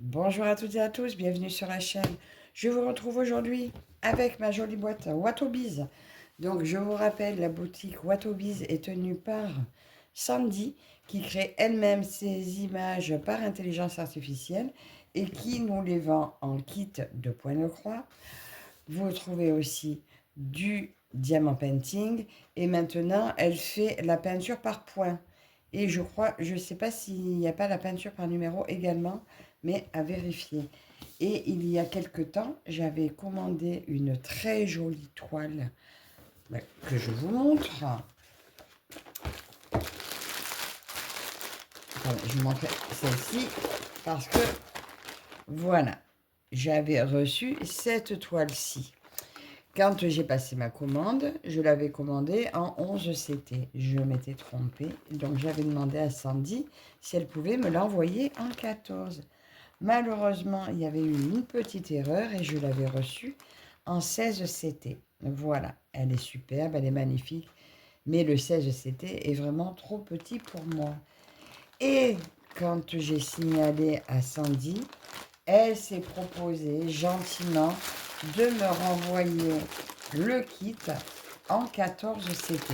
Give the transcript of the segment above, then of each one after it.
Bonjour à toutes et à tous, bienvenue sur la chaîne. Je vous retrouve aujourd'hui avec ma jolie boîte Watobiz. Donc je vous rappelle, la boutique Watobiz est tenue par Sandy qui crée elle-même ses images par intelligence artificielle et qui nous les vend en kit de point de croix. Vous trouvez aussi du diamant painting et maintenant elle fait la peinture par point. Et je crois, je ne sais pas s'il n'y a pas la peinture par numéro également, mais à vérifier. Et il y a quelque temps, j'avais commandé une très jolie toile que je vous montre. Attendez, je vous montre celle-ci parce que voilà, j'avais reçu cette toile-ci. Quand j'ai passé ma commande, je l'avais commandée en 11 CT. Je m'étais trompée, donc j'avais demandé à Sandy si elle pouvait me l'envoyer en 14. Malheureusement, il y avait eu une petite erreur et je l'avais reçue en 16 CT. Voilà, elle est superbe, elle est magnifique, mais le 16 CT est vraiment trop petit pour moi. Et quand j'ai signalé à Sandy, elle s'est proposée gentiment de me renvoyer le kit en 14 CT.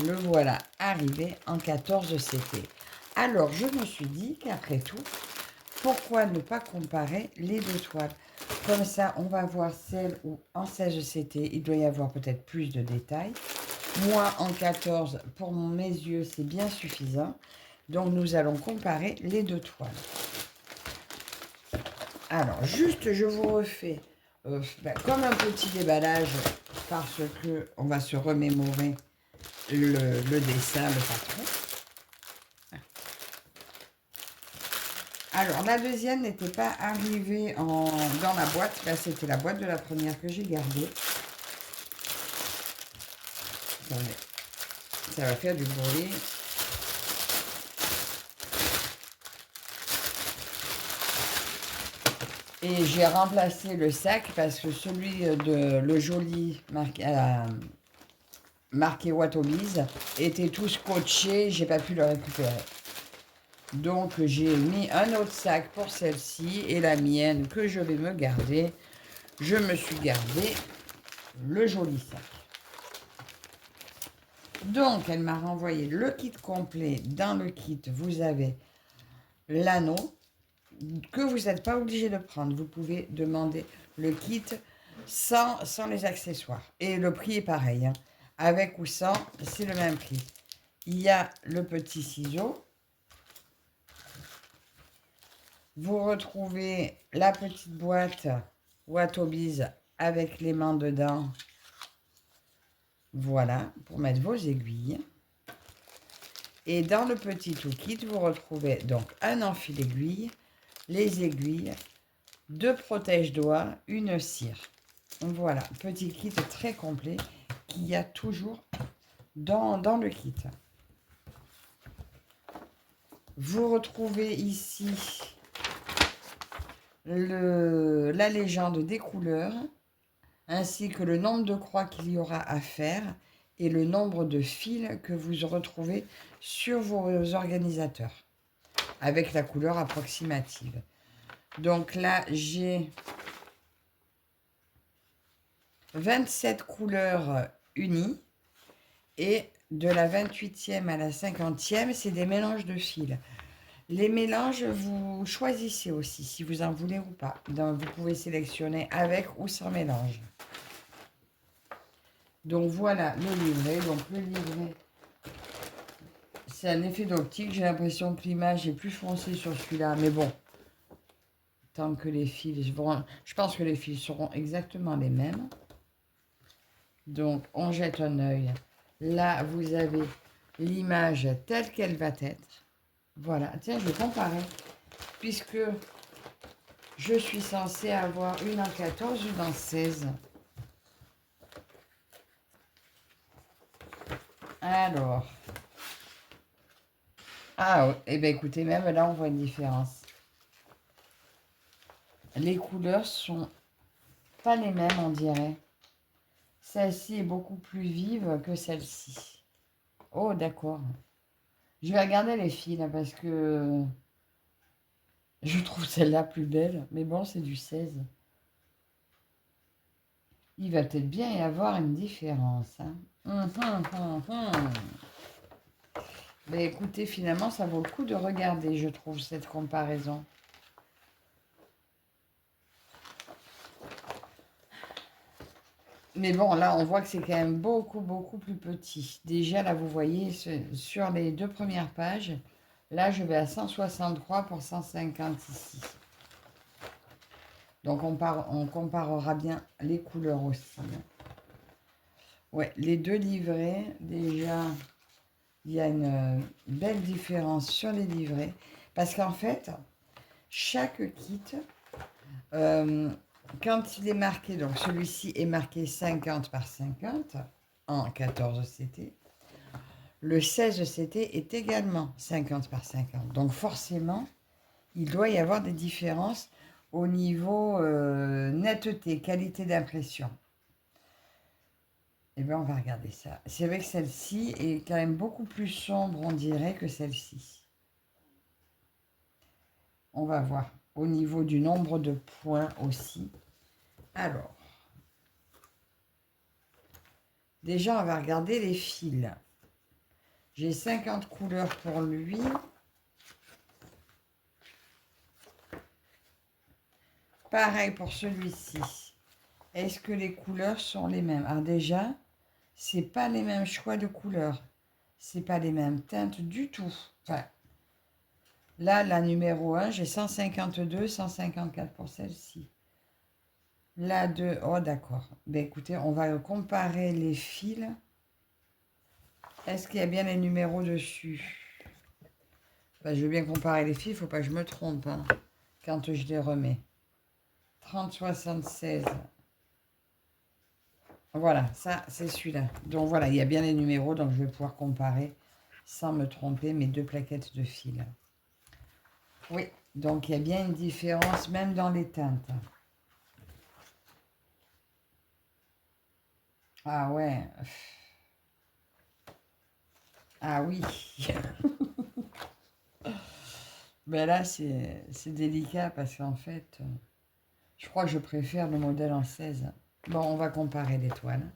Le voilà arrivé en 14 CT. Alors je me suis dit qu'après tout, pourquoi ne pas comparer les deux toiles? Comme ça, on va voir celle où en 16 CT, il doit y avoir peut-être plus de détails. Moi, en 14, pour mes yeux, c'est bien suffisant. Donc, nous allons comparer les deux toiles. Alors, juste, je vous refais comme un petit déballage parce que on va se remémorer le dessin, le patron. Alors, la deuxième n'était pas arrivée dans la boîte. Là, c'était la boîte de la première que j'ai gardée. Ça va faire du bruit. Et j'ai remplacé le sac parce que celui de le joli marqué Watobiz était tout scotché. J'ai pas pu le récupérer. Donc j'ai mis un autre sac pour celle-ci et la mienne que je vais me garder. Je me suis gardé le joli sac. Donc elle m'a renvoyé le kit complet. Dans le kit, vous avez l'anneau que vous n'êtes pas obligé de prendre. Vous pouvez demander le kit sans les accessoires. Et le prix est pareil. Hein. Avec ou sans, c'est le même prix. Il y a le petit ciseau. Vous retrouvez la petite boîte Watobiz avec les mains dedans. Voilà, pour mettre vos aiguilles. Et dans le petit toolkit, vous retrouvez donc un enfil aiguille, les aiguilles, 2 protège-doigts, une cire. Voilà, petit kit très complet qu'il y a toujours dans le kit. Vous retrouvez ici la légende des couleurs, ainsi que le nombre de croix qu'il y aura à faire et le nombre de fils que vous retrouvez sur vos organisateurs, avec la couleur approximative. Donc là, j'ai 27 couleurs unies et de la 28e à la 50e, c'est des mélanges de fils. Les mélanges, vous choisissez aussi si vous en voulez ou pas. Donc, vous pouvez sélectionner avec ou sans mélange. Donc voilà le livret. Donc le livret, c'est un effet d'optique. J'ai l'impression que l'image est plus foncée sur celui-là. Mais bon, tant que les fils vont... Je pense que les fils seront exactement les mêmes. Donc on jette un œil. Là, vous avez l'image telle qu'elle va être. Voilà. Tiens, je vais comparer. Puisque je suis censée avoir une en 14, une en 16. Alors. Ah, et bien écoutez, même là, on voit une différence. Les couleurs sont pas les mêmes, on dirait. Celle-ci est beaucoup plus vive que celle-ci. Oh, d'accord. Je vais regarder les filles, là, parce que je trouve celle-là plus belle. Mais bon, c'est du 16. Il va peut-être bien y avoir une différence. Hein. Mais écoutez, finalement, ça vaut le coup de regarder, je trouve, cette comparaison. Mais bon, là, on voit que c'est quand même beaucoup, beaucoup plus petit. Déjà, là, vous voyez, sur les 2 premières pages, là, je vais à 163 pour 150 ici. Donc, on comparera bien les couleurs aussi. Ouais, les 2 livrets, déjà, il y a une belle différence sur les livrets. Parce qu'en fait, chaque kit, quand il est marqué, donc celui-ci est marqué 50 par 50 en 14 CT, le 16 CT est également 50 par 50. Donc forcément, il doit y avoir des différences au niveau netteté, qualité d'impression. Eh bien, on va regarder ça. C'est vrai que celle-ci est quand même beaucoup plus sombre, on dirait, que celle-ci. On va voir. Au niveau du nombre de points aussi. Alors, déjà, on va regarder les fils. J'ai 50 couleurs pour lui. Pareil pour celui-ci. Est-ce que les couleurs sont les mêmes? Alors déjà, c'est pas les mêmes choix de couleurs. C'est pas les mêmes teintes du tout. Enfin, là, la numéro 1, j'ai 152, 154 pour celle-ci. La 2, oh d'accord. Ben écoutez, on va comparer les fils. Est-ce qu'il y a bien les numéros dessus? Ben, je veux bien comparer les fils, il ne faut pas que je me trompe hein, quand je les remets. 3076. Voilà, ça c'est celui-là. Donc voilà, il y a bien les numéros, donc je vais pouvoir comparer sans me tromper mes 2 plaquettes de fils. Oui, donc il y a bien une différence même dans les teintes. Ah ouais. Ah oui. Ben là, c'est délicat parce qu'en fait, je crois que je préfère le modèle en 16. Bon, on va comparer les toiles.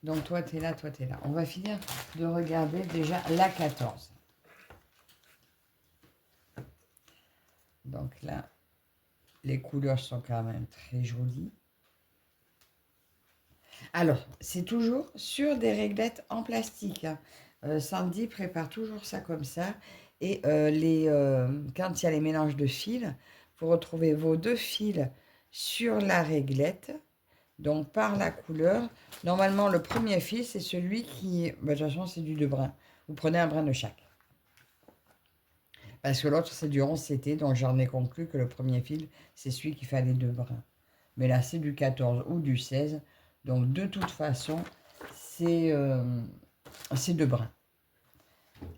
Donc toi, tu es là, toi, tu es là. On va finir de regarder déjà la 14. Donc là, les couleurs sont quand même très jolies. Alors, c'est toujours sur des réglettes en plastique. Hein. Sandy prépare toujours ça comme ça. Et quand il y a les mélanges de fils, vous retrouvez vos 2 fils sur la réglette. Donc, par la couleur. Normalement, le premier fil, c'est celui qui... de toute façon, c'est du 2 brins. Vous prenez un brin de chaque. Parce que l'autre, c'est du 11 CT, donc j'en ai conclu que le premier fil, c'est celui qui fait les 2 brins. Mais là, c'est du 14 ou du 16. Donc, de toute façon, c'est 2 brins.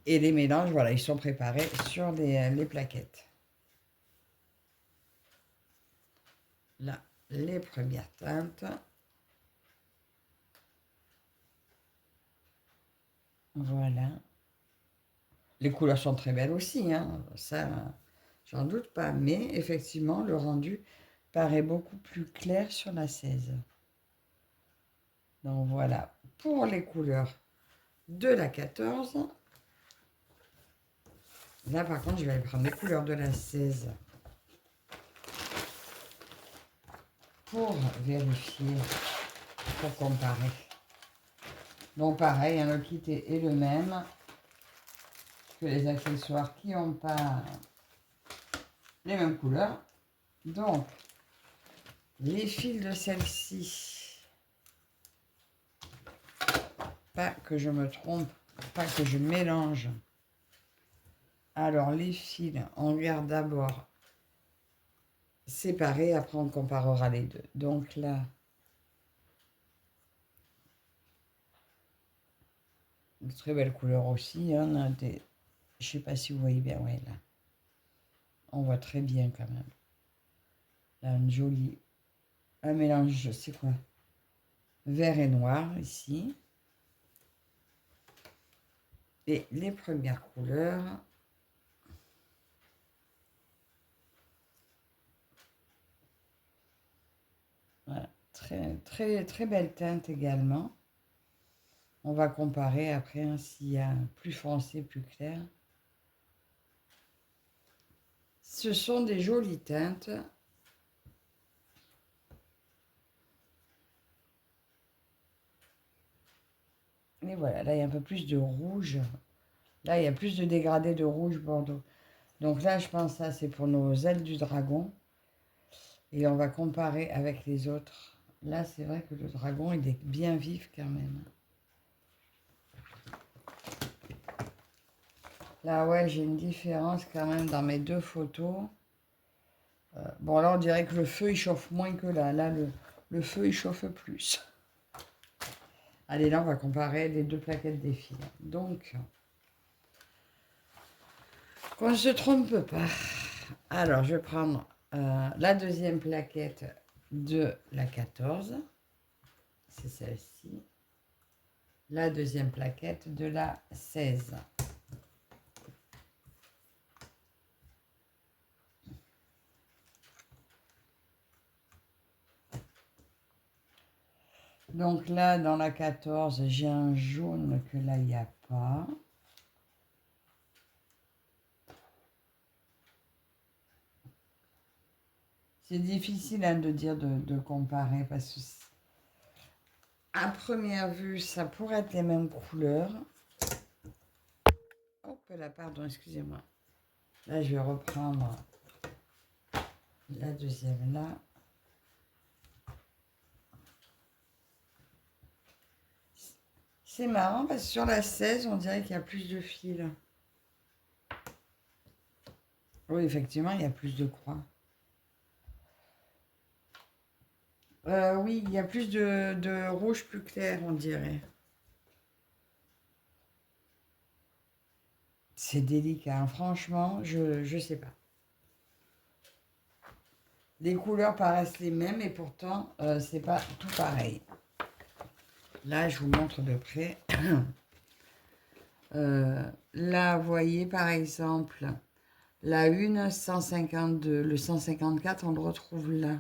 Et les mélanges, voilà, ils sont préparés sur les plaquettes. Là, les premières teintes. Voilà. Les couleurs sont très belles aussi, hein. Ça, j'en doute pas. Mais effectivement, le rendu paraît beaucoup plus clair sur la 16. Donc voilà, pour les couleurs de la 14. Là, par contre, je vais aller prendre les couleurs de la 16 pour vérifier, pour comparer. Donc pareil, hein, le kit est le même que les accessoires qui n'ont pas les mêmes couleurs. Donc, les fils de celle-ci, pas que je me trompe, pas que je mélange. Alors, les fils, on regarde d'abord séparés, après on comparera les deux. Donc là, de très belles couleurs aussi. Hein, je ne sais pas si vous voyez bien, ouais, là. On voit très bien quand même. Là, une jolie... Un mélange, c'est quoi? Vert et noir, ici. Et les premières couleurs. Voilà, très belle teinte également. On va comparer après hein, s'il y a plus foncé, plus clair. Ce sont des jolies teintes. Et voilà, là il y a un peu plus de rouge. Là il y a plus de dégradé de rouge bordeaux. Donc là je pense que ça c'est pour nos ailes du dragon. Et on va comparer avec les autres. Là c'est vrai que le dragon il est bien vif quand même. Là ouais j'ai une différence quand même dans mes deux photos. Bon là on dirait que le feu il chauffe moins que là. Là le feu il chauffe plus. Allez, là, on va comparer les deux plaquettes des filles. Donc, qu'on ne se trompe pas. Alors, je vais prendre la deuxième plaquette de la 14. C'est celle-ci. La deuxième plaquette de la 16. Donc là, dans la 14, j'ai un jaune que là, il n'y a pas. C'est difficile hein, de dire de comparer parce que à première vue, ça pourrait être les mêmes couleurs. Hop là, pardon, excusez-moi. Là, je vais reprendre la deuxième là. C'est marrant parce que sur la 16, on dirait qu'il y a plus de fils. Oui, effectivement, il y a plus de croix. Oui, il y a plus de rouge plus clair, on dirait. C'est délicat, hein. Franchement, je sais pas. Les couleurs paraissent les mêmes et pourtant, c'est pas tout pareil. Là, je vous montre de près. Là, vous voyez, par exemple, la 1, 152. Le 154, on le retrouve là.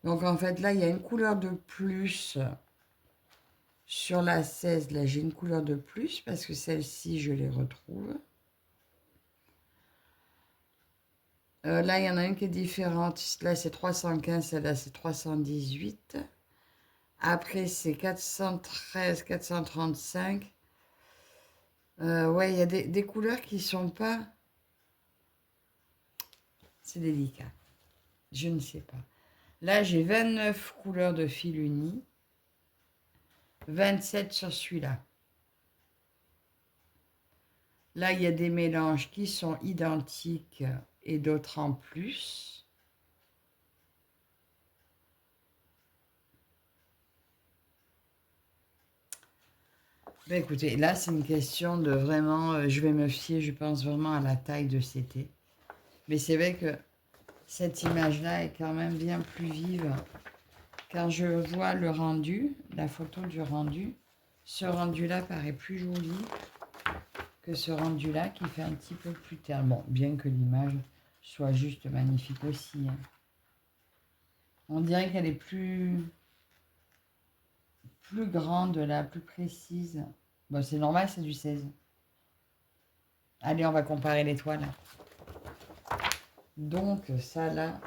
Donc, en fait, là, il y a une couleur de plus. Sur la 16, là, j'ai une couleur de plus parce que celle-ci, je les retrouve. Là, il y en a une qui est différente. Là, c'est 315, celle-là, c'est 318. Après, c'est 413, 435. Ouais, il y a des couleurs qui sont pas... C'est délicat. Je ne sais pas. Là, j'ai 29 couleurs de fil uni. 27 sur celui-là. Là, il y a des mélanges qui sont identiques et d'autres en plus. Ben écoutez, là, c'est une question de vraiment... je vais me fier, je pense, vraiment à la taille de CT. Mais c'est vrai que cette image-là est quand même bien plus vive. Quand je vois le rendu, la photo du rendu, ce rendu-là paraît plus joli que ce rendu-là qui fait un petit peu plus terne. Bon, bien que l'image soit juste magnifique aussi. Hein. On dirait qu'elle est plus grande là, plus précise. Bon, c'est normal, c'est du 16. Allez, on va comparer les toiles. Donc, ça là.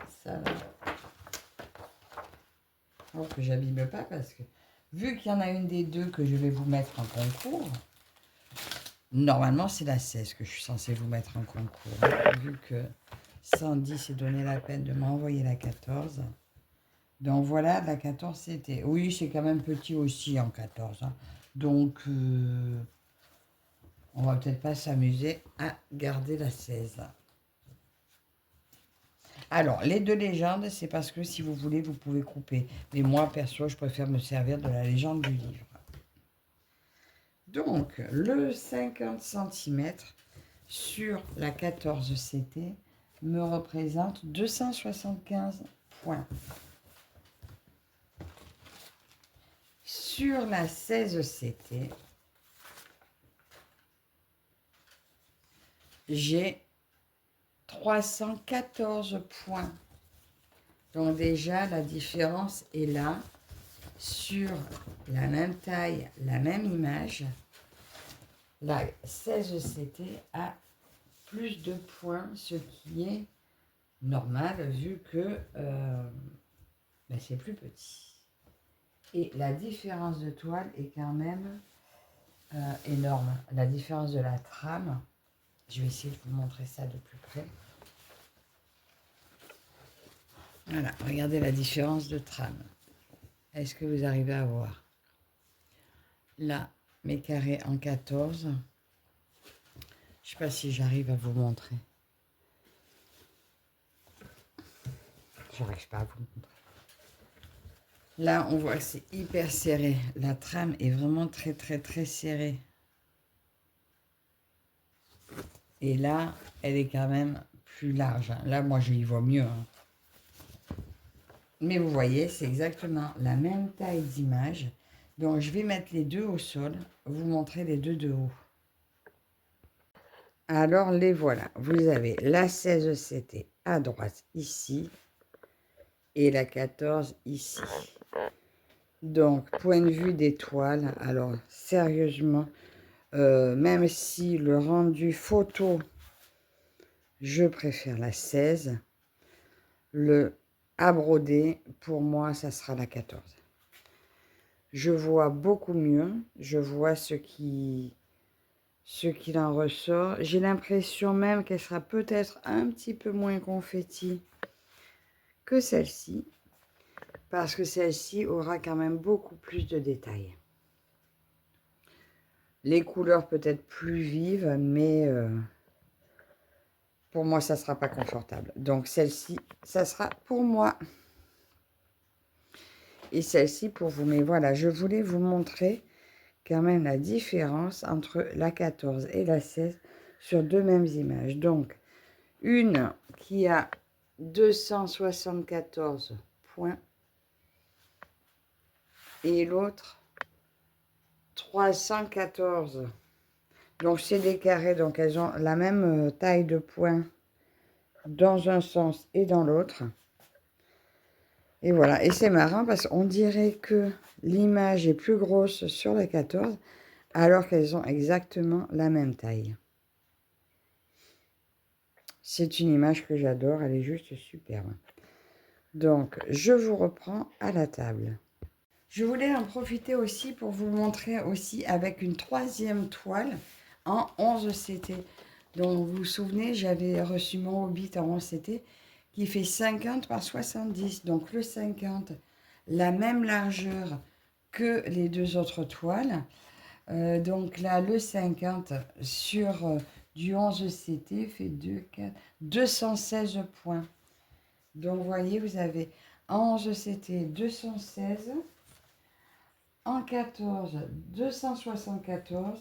Oh, que j'abîme pas parce que vu qu'il y en a une des deux que je vais vous mettre en concours, normalement c'est la 16 que je suis censée vous mettre en concours. Hein, vu que Sandy s'est donné la peine de m'envoyer la 14. Donc voilà, la 14 c'était... Oui, c'est quand même petit aussi en 14. Hein. Donc, on va peut-être pas s'amuser à garder la 16. Alors, les deux légendes, c'est parce que si vous voulez, vous pouvez couper. Mais moi, perso, je préfère me servir de la légende du livre. Donc, le 50 cm sur la 14 CT me représente 275 points. Sur la 16 CT, j'ai 314 points. Donc déjà, la différence est là. Sur la même taille, la même image, la 16CT a plus de points, ce qui est normal vu que ben c'est plus petit. Et la différence de toile est quand même énorme. La différence de la trame, je vais essayer de vous montrer ça de plus près. Voilà, regardez la différence de trame. Est-ce que vous arrivez à voir? Là, mes carrés en 14. Je ne sais pas si j'arrive à vous montrer. J'arrive pas à vous montrer. Là, on voit que c'est hyper serré. La trame est vraiment très, très, très serrée. Et là, elle est quand même plus large. Là, moi, je y vois mieux. Mais vous voyez, c'est exactement la même taille d'image. Donc, je vais mettre les deux au sol, vous montrer les deux de haut. Alors, les voilà. Vous avez la 16CT à droite ici et la 14 ici. Donc, point de vue des toiles, alors, sérieusement, même si le rendu photo, je préfère la 16, le à broder, pour moi, ça sera la 14. Je vois beaucoup mieux, je vois ce qu'il en ressort. J'ai l'impression même qu'elle sera peut-être un petit peu moins confetti que celle-ci, parce que celle-ci aura quand même beaucoup plus de détails. Les couleurs peut-être plus vives, mais pour moi, ça ne sera pas confortable. Donc celle-ci, ça sera pour moi. Et celle-ci pour vous. Mais voilà, je voulais vous montrer quand même la différence entre la 14 et la 16 sur deux mêmes images. Donc, une qui a 274 points et l'autre 314. Donc, c'est des carrés, donc elles ont la même taille de points dans un sens et dans l'autre. Et voilà, et c'est marrant parce qu'on dirait que l'image est plus grosse sur la 14 alors qu'elles ont exactement la même taille. C'est une image que j'adore, elle est juste superbe. Donc, je vous reprends à la table. Je voulais en profiter aussi pour vous montrer aussi avec une troisième toile en 11CT. Donc, vous vous souvenez, j'avais reçu mon Hobbit en 11CT qui fait 50 par 70. Donc, le 50, la même largeur que les deux autres toiles. Donc là, le 50 sur du 11CT fait 216 points. Donc, vous voyez, vous avez en 11CT 216, en 14 274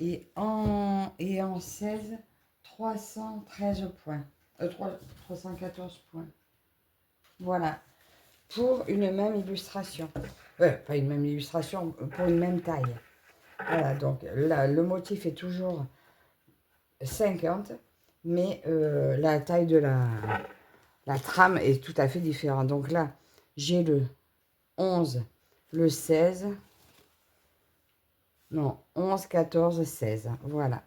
et en 16 313 points. 314 points. Voilà, pour une même illustration. Pas une même illustration, pour une même taille. Voilà, donc là, le motif est toujours 50, mais la taille de la trame est tout à fait différente. Donc là, j'ai le 11, le 16, non, 11, 14, 16. Voilà.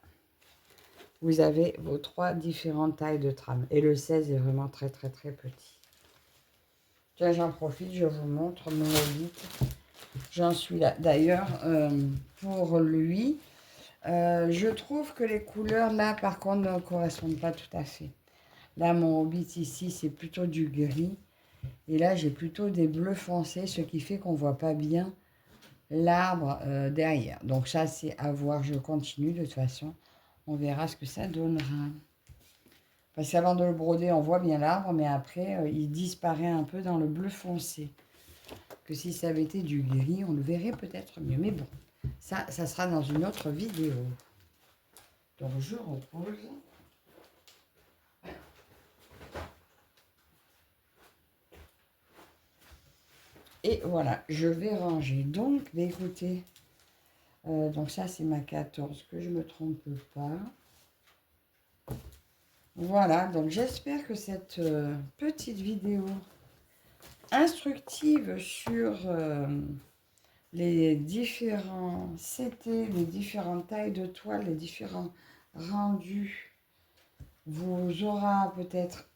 Vous avez vos trois différentes tailles de trame. Et le 16 est vraiment très, très, très petit. Tiens, j'en profite, je vous montre mon Hobbit. J'en suis là. D'ailleurs, pour lui, je trouve que les couleurs, là, par contre, ne correspondent pas tout à fait. Là, mon Hobbit, ici, c'est plutôt du gris. Et là, j'ai plutôt des bleus foncés, ce qui fait qu'on ne voit pas bien l'arbre derrière. Donc ça, c'est à voir. Je continue de toute façon. On verra ce que ça donnera. Parce qu'avant de le broder, on voit bien l'arbre, mais après, il disparaît un peu dans le bleu foncé. Que si ça avait été du gris, on le verrait peut-être mieux. Mais bon, ça sera dans une autre vidéo. Donc je repose. Et voilà, je vais ranger. Donc, bah, écoutez, donc ça c'est ma 14, que je ne me trompe pas. Voilà, donc j'espère que cette petite vidéo instructive sur les différents CT, les différentes tailles de toile, les différents rendus vous aura peut-être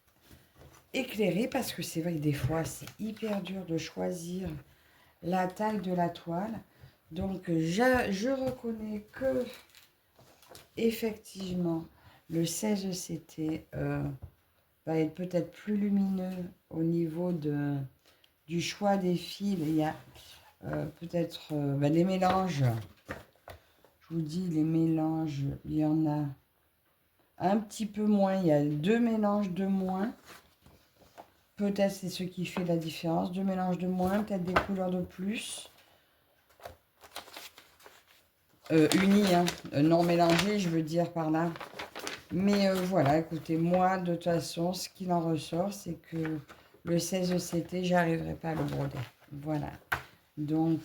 éclairé, parce que c'est vrai que des fois c'est hyper dur de choisir la taille de la toile. Donc je reconnais que effectivement le 16 CT va être peut-être plus lumineux au niveau du choix des fils. Il y a peut-être des mélanges. Je vous dis, les mélanges, il y en a un petit peu moins. Il y a 2 mélanges de moins. Peut-être c'est ce qui fait la différence. 2 mélanges de moins, peut-être des couleurs de plus. Unis, hein, non mélangés, je veux dire par là. Mais voilà, écoutez, moi, de toute façon, ce qu'il en ressort, c'est que le 16 CT, j'arriverai pas à le broder. Voilà. Donc,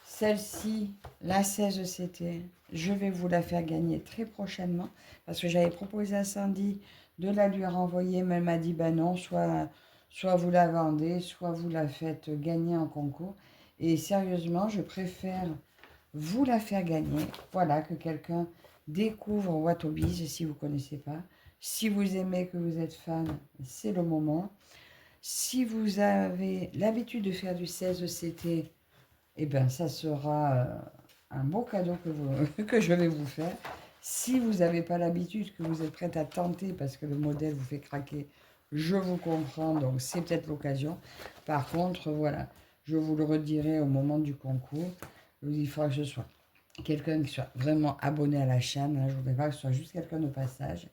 celle-ci, la 16 CT, je vais vous la faire gagner très prochainement. Parce que j'avais proposé à Sandy de la lui renvoyer, mais elle m'a dit, ben non, soit vous la vendez, soit vous la faites gagner en concours. Et sérieusement, je préfère vous la faire gagner. Voilà, que quelqu'un découvre Watobiz si vous ne connaissez pas. Si vous aimez, que vous êtes fan, c'est le moment. Si vous avez l'habitude de faire du 16 CT, eh bien, ça sera un beau cadeau que je vais vous faire. Si vous n'avez pas l'habitude, que vous êtes prête à tenter parce que le modèle vous fait craquer, je vous comprends, donc c'est peut-être l'occasion. Par contre, voilà, je vous le redirai au moment du concours. Il faudra que ce soit quelqu'un qui soit vraiment abonné à la chaîne. Hein. Je ne voudrais pas que ce soit juste quelqu'un de passage.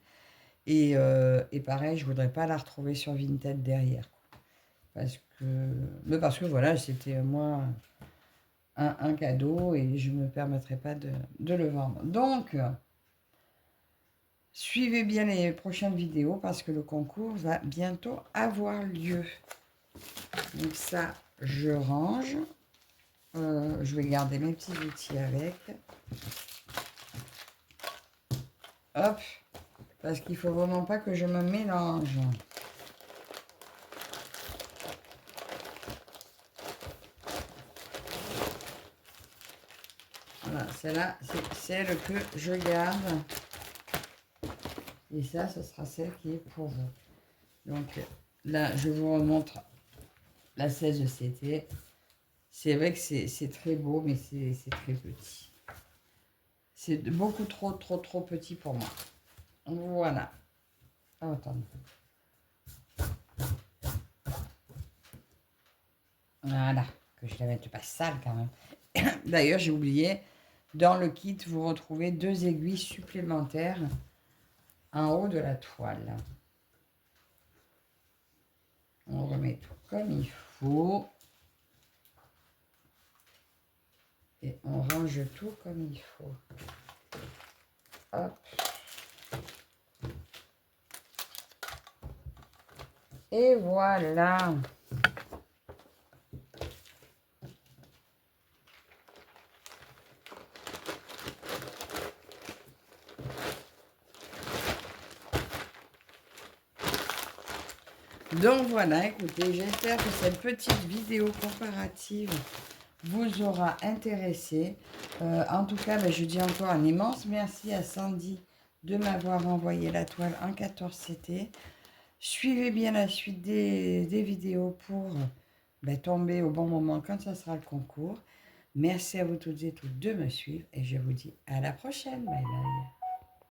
Et pareil, je ne voudrais pas la retrouver sur Vinted derrière. Parce que voilà, c'était moi un cadeau et je ne me permettrai pas de le vendre. Donc, suivez bien les prochaines vidéos parce que le concours va bientôt avoir lieu. Donc ça, je range. Je vais garder mes petits outils avec. Hop, parce qu'il ne faut vraiment pas que je me mélange. Voilà, celle-là, c'est celle que je garde. Et ça, ce sera celle qui est pour vous. Donc là, je vous remontre la 16 CT. C'est vrai que c'est très beau, mais c'est très petit. C'est beaucoup trop petit pour moi. Voilà. Oh, attendez. Voilà. Que je la mette pas sale quand même. D'ailleurs, j'ai oublié, dans le kit, vous retrouvez 2 aiguilles supplémentaires en haut de la toile. On remet tout comme il faut. Et on range tout comme il faut. Hop. Et voilà. Donc voilà, écoutez, j'espère que cette petite vidéo comparative vous aura intéressé. En tout cas, je dis encore un immense merci à Sandy de m'avoir envoyé la toile en 14 CT. Suivez bien la suite des vidéos pour tomber au bon moment quand ça sera le concours. Merci à vous toutes et tous de me suivre et je vous dis à la prochaine. Bye bye.